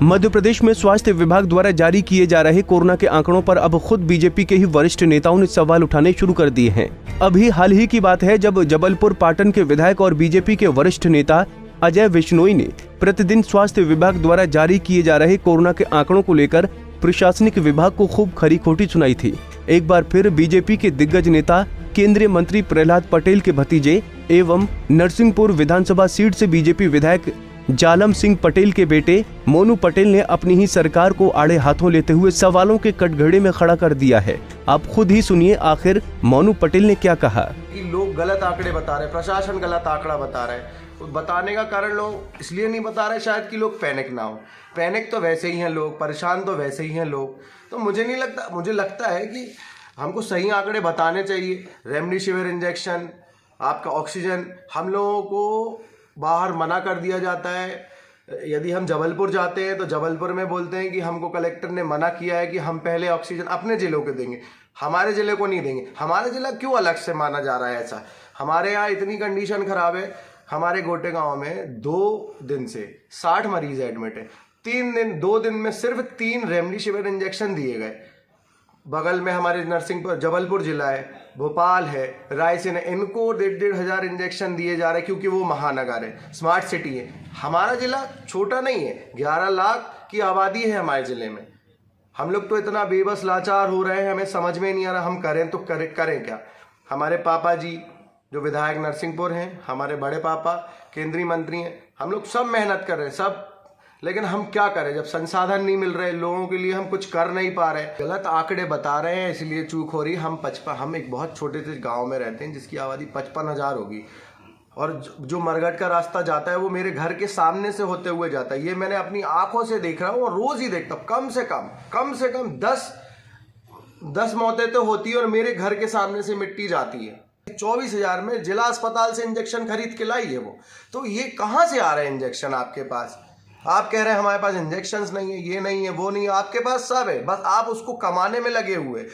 मध्य प्रदेश में स्वास्थ्य विभाग द्वारा जारी किए जा रहे कोरोना के आंकड़ों पर अब खुद बीजेपी के ही वरिष्ठ नेताओं ने सवाल उठाने शुरू कर दिए हैं। अभी हाल ही की बात है जब जबलपुर पाटन के विधायक और बीजेपी के वरिष्ठ नेता अजय विश्नोई ने प्रतिदिन स्वास्थ्य विभाग द्वारा जारी किए जा रहे कोरोना के आंकड़ों को लेकर प्रशासनिक विभाग को खूब खरी खोटी सुनाई थी। एक बार फिर बीजेपी के दिग्गज नेता केंद्रीय मंत्री प्रहलाद पटेल के भतीजे एवं नरसिंहपुर विधानसभा सीट से बीजेपी विधायक जालम सिंह पटेल के बेटे मोनू पटेल ने अपनी ही सरकार को आड़े हाथों लेते हुए सवालों के कटघरे में खड़ा कर दिया है। आप खुद ही सुनिए आखिर मोनू पटेल ने क्या कहा। कि लोग गलत आंकड़े बता रहे, प्रशासन गलत आंकड़ा बता रहा है। तो बताने का कारण लोग इसलिए नहीं बता रहे शायद कि लोग पैनिक ना हो। पैनिक तो वैसे ही हैं लोग, परेशान तो वैसे ही हैं लोग। तो मुझे लगता है कि हमको सही आंकड़े बताने चाहिए। रेमडेसिविर इंजेक्शन, आपका ऑक्सीजन, हम लोगों को बाहर मना कर दिया जाता है। यदि हम जबलपुर जाते हैं तो जबलपुर में बोलते हैं कि हमको कलेक्टर ने मना किया है कि हम पहले ऑक्सीजन अपने जिलों को देंगे, हमारे ज़िले को नहीं देंगे। हमारा ज़िला क्यों अलग से माना जा रहा है ऐसा? हमारे यहाँ इतनी कंडीशन ख़राब है। हमारे गोटे गांव में 2 दिन से 60 मरीज एडमिट है। 2 दिन में सिर्फ 3 रेमडेसिविर इंजेक्शन दिए गए। बगल में हमारे नरसिंहपुर जबलपुर जिला है, भोपाल है, रायसेन है, इनको 1,500 हजार इंजेक्शन दिए जा रहे हैं क्योंकि वो महानगर है, स्मार्ट सिटी है। हमारा जिला छोटा नहीं है, 11 लाख की आबादी है हमारे ज़िले में। हम लोग तो इतना बेबस लाचार हो रहे हैं, हमें समझ में नहीं आ रहा हम करें तो करें क्या। हमारे पापा जी जो विधायक नरसिंहपुर हैं, हमारे बड़े पापा केंद्रीय मंत्री हैं, हम लोग सब मेहनत कर रहे हैं सब, लेकिन हम क्या करें जब संसाधन नहीं मिल रहे लोगों के लिए, हम कुछ कर नहीं पा रहे। गलत आंकड़े बता रहे हैं इसलिए चूक हो रही। हम एक बहुत छोटे से गांव में रहते हैं जिसकी आबादी 55,000 होगी, और जो मरघट का रास्ता जाता है वो मेरे घर के सामने से होते हुए जाता है। ये मैंने अपनी आंखों से देख रहा हूँ और रोज ही देखता हूँ। कम से कम 10 मौतें तो होती है और मेरे घर के सामने से मिट्टी जाती है। 24,000 में जिला अस्पताल से इंजेक्शन खरीद के लाई है वो। तो ये कहाँ से आ रहे हैं इंजेक्शन आपके पास? आप कह रहे हैं हमारे पास इंजेक्शंस नहीं है, ये नहीं है, वो नहीं है। आपके पास सब है, बस आप उसको कमाने में लगे हुए।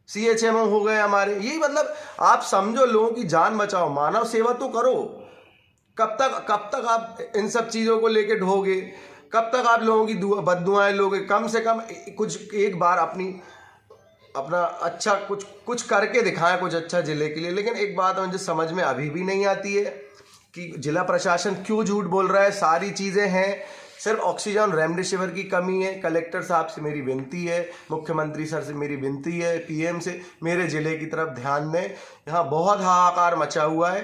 CHMO हो गए हमारे, यही मतलब आप समझो लोगों की जान बचाओ, मानव सेवा तो करो। कब तक आप इन सब चीज़ों को लेके ढोगे? कब तक आप लोगों की बद्दुआएं लोगे? कम से कम कुछ एक बार अपना अच्छा कुछ करके दिखाएं, कुछ अच्छा जिले के लिए। लेकिन एक बात मुझे समझ में अभी भी नहीं आती है कि जिला प्रशासन क्यों झूठ बोल रहा है। सारी चीज़ें हैं, सिर्फ ऑक्सीजन रेमडेसिविर की कमी है। कलेक्टर साहब से मेरी विनती है, मुख्यमंत्री सर से मेरी विनती है, PM से मैं ज़िले की तरफ ध्यान दें। यहाँ बहुत हाहाकार मचा हुआ है।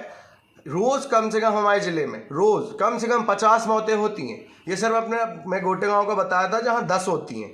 रोज़ कम से कम हमारे ज़िले में रोज़ कम से कम 50 मौतें होती हैं। ये सिर्फ मैं गोटे गाँव का बताया था जहाँ 10 होती हैं,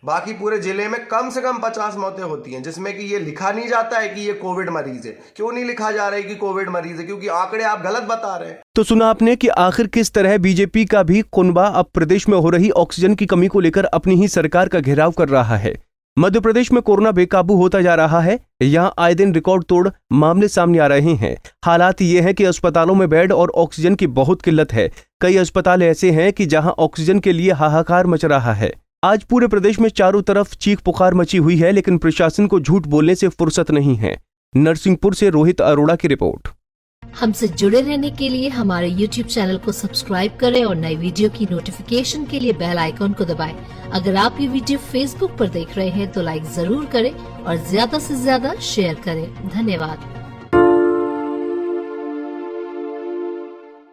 बाकी पूरे जिले में कम से कम 50 मौतें होती हैं, जिसमें कि ये लिखा नहीं जाता है कि ये कोविड मरीज है। क्यों नहीं लिखा जा रहा है कि कोविड मरीज है? क्योंकि आंकड़े आप गलत बता रहे हैं। तो सुना आपने कि आखिर किस तरह बीजेपी का भी कुनबा अब प्रदेश में हो रही ऑक्सीजन की कमी को लेकर अपनी ही सरकार का घेराव कर रहा है। मध्य प्रदेश में कोरोना बेकाबू होता जा रहा है। यहाँ आए दिन रिकॉर्ड तोड़ मामले सामने आ रहे हैं। हालात ये है कि अस्पतालों में बेड और ऑक्सीजन की बहुत किल्लत है। कई अस्पताल ऐसे हैं कि जहाँ ऑक्सीजन के लिए हाहाकार मच रहा है। आज पूरे प्रदेश में चारों तरफ चीख पुकार मची हुई है, लेकिन प्रशासन को झूठ बोलने से फुर्सत नहीं है। नरसिंहपुर से रोहित अरोड़ा की रिपोर्ट। हमसे जुड़े रहने के लिए हमारे YouTube चैनल को सब्सक्राइब करें और नई वीडियो की नोटिफिकेशन के लिए बेल आइकॉन को दबाएं। अगर आप ये वीडियो Facebook पर देख रहे हैं तो लाइक जरूर करें और ज्यादा से ज्यादा शेयर करें। धन्यवाद।